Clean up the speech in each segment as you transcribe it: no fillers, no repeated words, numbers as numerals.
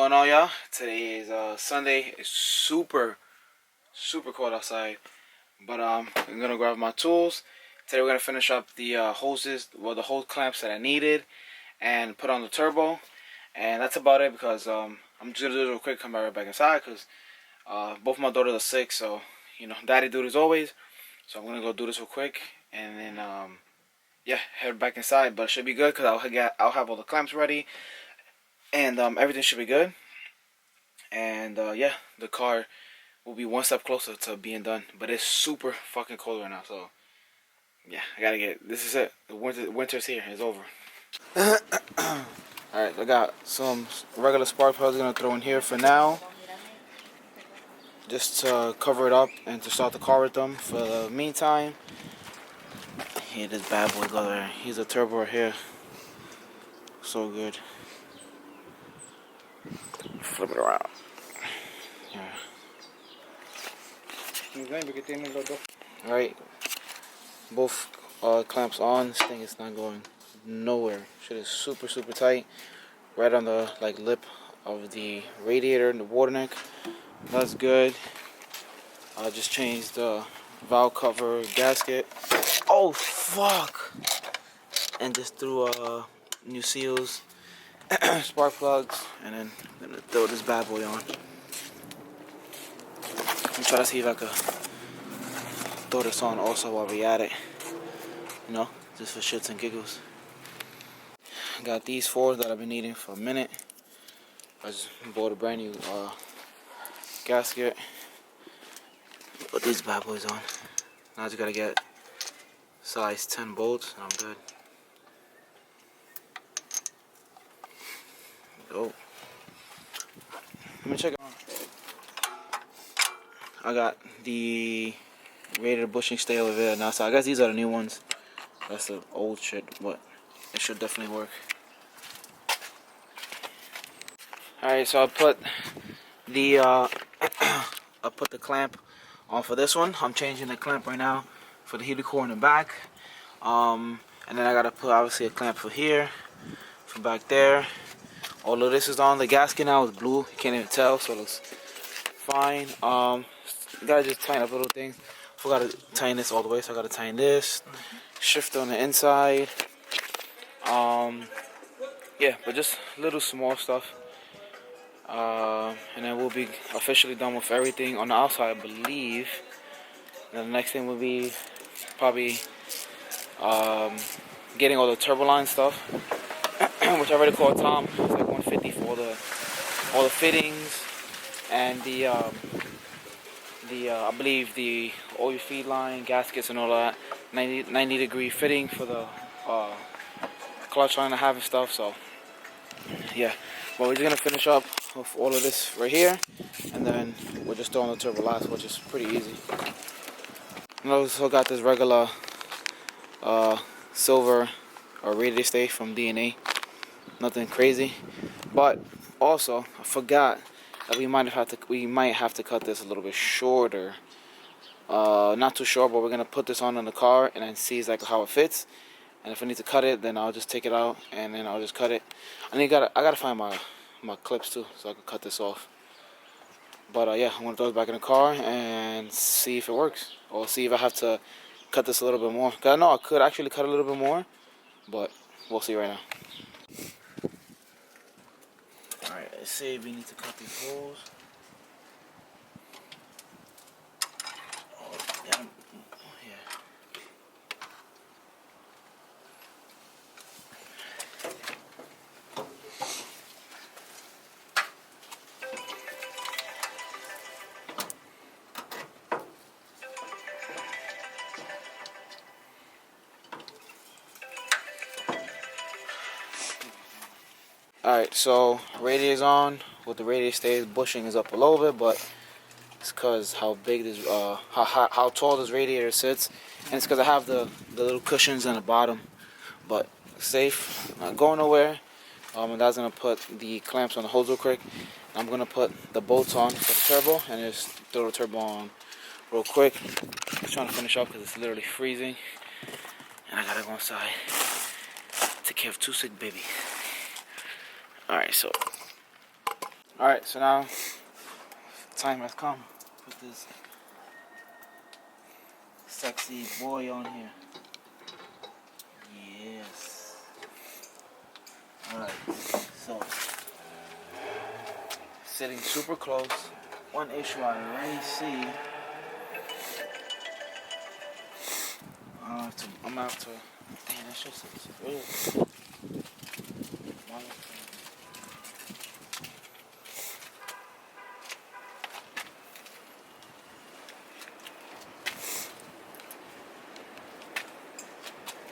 going on, y'all? Today is Sunday. It's super cold outside, but I'm gonna grab my tools. Today we're gonna finish up the hoses, the hose clamps that I needed, and put on the turbo. And that's about it because I'm just gonna do it real quick. Come right back inside because both my daughters are sick, so daddy duties always. So I'm gonna go do this real quick, and then yeah, head back inside. But it should be good because I'll have all the clamps ready, and everything should be good. And yeah, the car will be one step closer to being done. But it's super fucking cold right now, so yeah, I gotta get. This is it. The winter's here. It's over. All right, I got some regular spark plugs I'm gonna throw in here for now, just to cover it up and to start the car with them. For the meantime, here this bad boy go there. He's a turbo right here. So good. Flip it around. Yeah. Alright, both clamps on. This thing is not going nowhere. Shit is super tight. Right on the lip of the radiator and the water neck. That's good. I just changed the valve cover gasket. Oh fuck! And just threw new seals, spark plugs, and then I'm gonna throw this bad boy on. I'm trying to see if I could throw this on also while we at it. Just for shits and giggles. Got these four that I've been needing for a minute. I just bought a brand new gasket. Put these bad boys on. Now I just gotta get size 10 bolts and I'm good. Oh. Let me check it out. I got the radiator bushing stay over there now, so I guess these are the new ones. That's the old shit, but it should definitely work. Alright, so I put the clamp on for this one. I'm changing the clamp right now for the heater core in the back. And then I gotta put obviously a clamp for here, from back there. All of this is on. The gasket now is blue. You can't even tell, so it looks fine. Gotta just tighten up little things. Forgot to tighten this all the way, so I gotta tighten this. Shift on the inside. Yeah, but just little small stuff. And then we'll be officially done with everything on the outside, I believe. And the next thing will be probably getting all the turbo line stuff, which I already called Tom. It's like 150 for all the fittings and the I believe the oil feed line, gaskets, and all that. 90 degree fitting for the clutch line I have and stuff. So yeah, but we're just gonna finish up with all of this right here, and then we'll just throw on the turbo last, which is pretty easy. And I also got this regular silver radiator stay from D&A. Nothing crazy, but also I forgot that we might have to cut this a little bit shorter. Not too short, but we're gonna put this on the car and then see exactly how it fits. And if I need to cut it, then I'll just take it out and then I'll just cut it. I gotta find my clips too, so I can cut this off. But yeah, I'm gonna throw it back in the car and see if it works, or see if I have to cut this a little bit more. Cause I know I could actually cut a little bit more, but we'll see right now. All right, let's see if we need to cut these holes. Oh, yeah. Alright, so radiator's on. With the radiator stays, bushing is up a little bit, but it's because how big this, how tall this radiator sits, and it's because I have the little cushions on the bottom. But safe, not going nowhere. And that's gonna put the clamps on the hose real quick. I'm gonna put the bolts on for the turbo and just throw the turbo on real quick. Just trying to finish up because it's literally freezing, and I gotta go inside. Take care of two sick babies. Alright, so Alright, so now time has come. Put this sexy boy on here. Yes. Alright, so sitting super close. One issue I already see. I'm after. Damn, that's just real.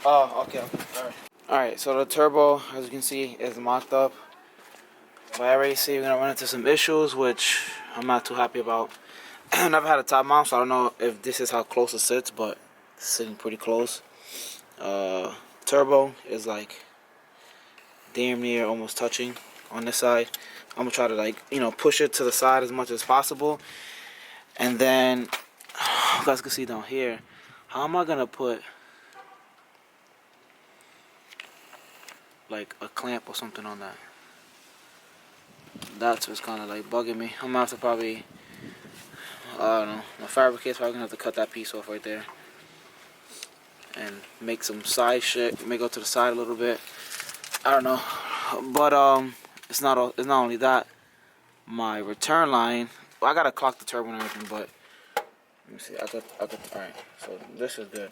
Oh, okay. Alright. Alright, so the turbo, as you can see, is mocked up. But I already see we're gonna run into some issues, which I'm not too happy about. I never had a top mount, so I don't know if this is how close it sits, but it's sitting pretty close. Turbo is like damn near almost touching on this side. I'm gonna try to, like, push it to the side as much as possible. And then you guys can see down here, how am I gonna put like a clamp or something on that? That's what's kind of like bugging me. I'm gonna have to probably, I don't know, my fabricator's probably gonna have to cut that piece off right there and make some side shit. May go to the side a little bit. I don't know, but it's not only that. My return line, well, I gotta clock the turbo and everything, but let me see. I got. All right, so this is good.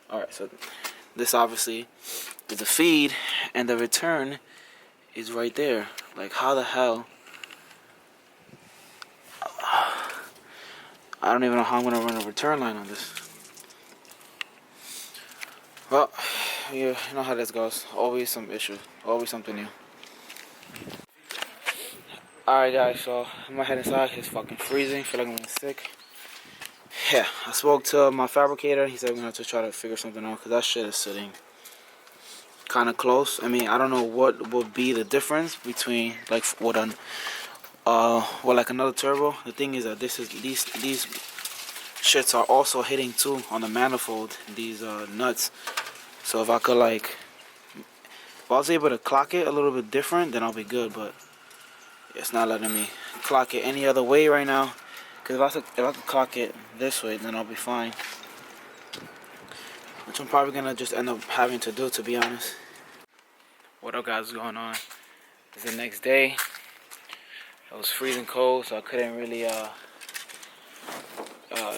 All right, so this obviously is the feed, and the return is right there. Like, how the hell? I don't even know how I'm gonna run a return line on this. Well, you know how this goes. Always some issue. Always something new. Alright guys, so I'm gonna head inside. It's fucking freezing. Feel like I'm getting sick. Yeah, I spoke to my fabricator. He said we're gonna have to try to figure something out because that shit is sitting kind of close. I mean, I don't know what would be the difference between like what like another turbo. The thing is that these shits are also hitting too on the manifold. These nuts. So if I could if I was able to clock it a little bit different, then I'll be good. But it's not letting me clock it any other way right now. Because if I could clock it this way, then I'll be fine. Which I'm probably going to just end up having to do, to be honest. What up, guys? What's going on? It's the next day. It was freezing cold, so I couldn't really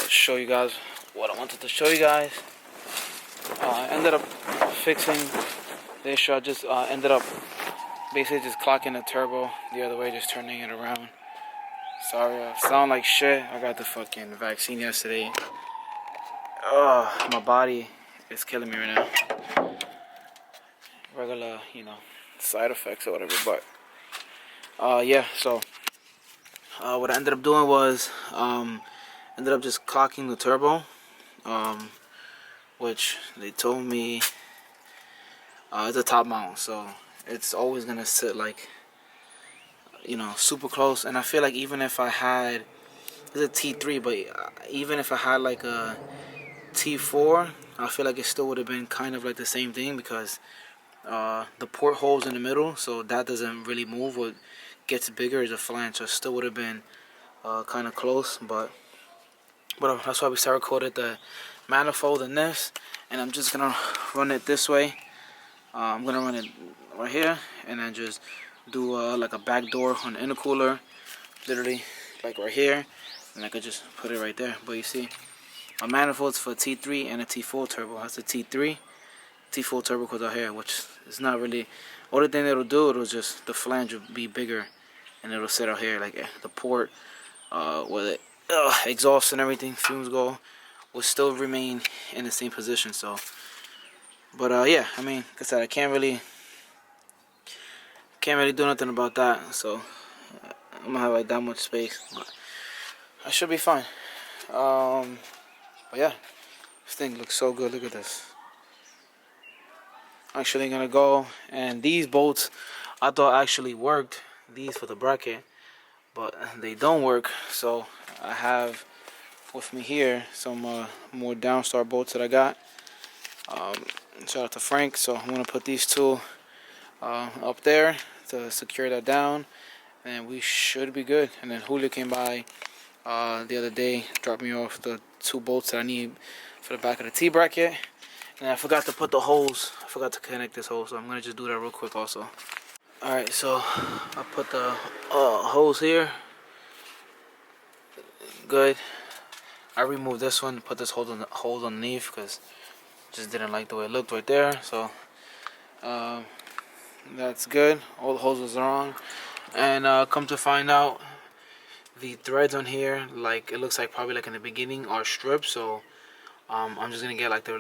show you guys what I wanted to show you guys. I ended up fixing the issue. I just ended up basically just clocking the turbo the other way, just turning it around. Sorry, I sound like shit. I got the fucking vaccine yesterday. My body is killing me right now. Regular, side effects or whatever. But yeah. So what I ended up doing was ended up just clocking the turbo, which they told me it's a top mount, so it's always gonna sit like super close. And I feel like even if I had, it's a T3, but even if I had like a T4, I feel like it still would have been kind of like the same thing because the port holes in the middle, so that doesn't really move. What gets bigger is a flange, so it still would have been kind of close. But that's why we Cerakoted the manifold in this, and I'm just gonna run it this way. I'm gonna run it right here, and then just do like a back door on the intercooler, literally like right here, and I could just put it right there. But you see, my manifold's for T3 and a T4 turbo. That's a T3, T4 turbo goes out here, which is not really. Only thing it'll do, it'll just, the flange will be bigger, and it'll sit out here like the port, where the exhaust and everything, fumes go, will still remain in the same position. So, but yeah, I mean, like I said, I can't really do nothing about that. So I'm gonna have like that much space. But I should be fine. But yeah, this thing looks so good. Look at this. Actually gonna go, and these bolts I thought actually worked, these for the bracket, but they don't work. So I have with me here some more Downstar bolts that I got. Shout out to Frank. So I'm gonna put these two up there to secure that down, and we should be good. And then Julio came by the other day, dropped me off the 2 bolts that I need for the back of the T bracket. And I forgot to put the holes. I forgot to connect this hole, so I'm gonna just do that real quick also. Alright, so I put the hose here. Good. I removed this one, put this hole underneath because just didn't like the way it looked right there. So that's good. All the hoses are on. And come to find out, the threads on here, like it looks like probably like in the beginning are stripped. So I'm just gonna get like the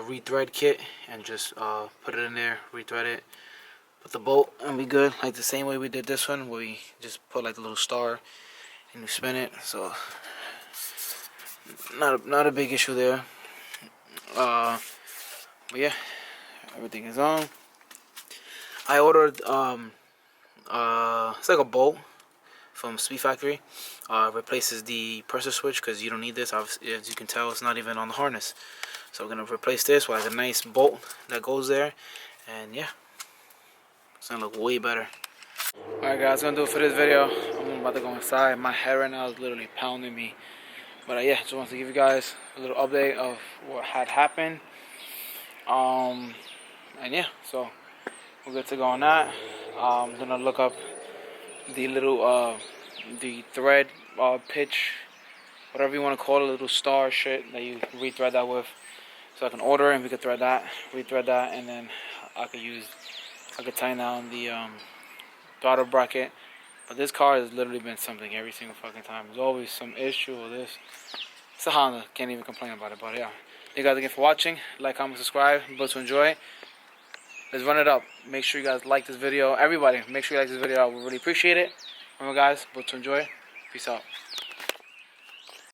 rethread kit and just put it in there, rethread it, put the bolt, and be good. Like the same way we did this one, where we just put like the little star and you spin it. So not a big issue there. But yeah, everything is on. I ordered it's like a bolt from Speed Factory. Replaces the pressure switch because you don't need this. Obviously, as you can tell, it's not even on the harness. So we're gonna replace this with like a nice bolt that goes there, and yeah, it's gonna look way better. Alright guys, gonna do it for this video. I'm about to go inside. My head right now is literally pounding me. But yeah, just wanted to give you guys a little update of what had happened. And yeah, so we're good to go on that. I'm gonna look up the little the thread pitch, whatever you want to call it, little star shit that you rethread that with, so I can order it and we can thread that, rethread that, and then I could tighten down the throttle bracket. But this car has literally been something every single fucking time. There's always some issue with this. It's a Honda, can't even complain about it. But yeah, thank you guys again for watching. Like, comment, subscribe, but to enjoy. Let's run it up. Make sure you guys like this video. Everybody, make sure you like this video. I would really appreciate it. Remember guys, but to enjoy. Peace out.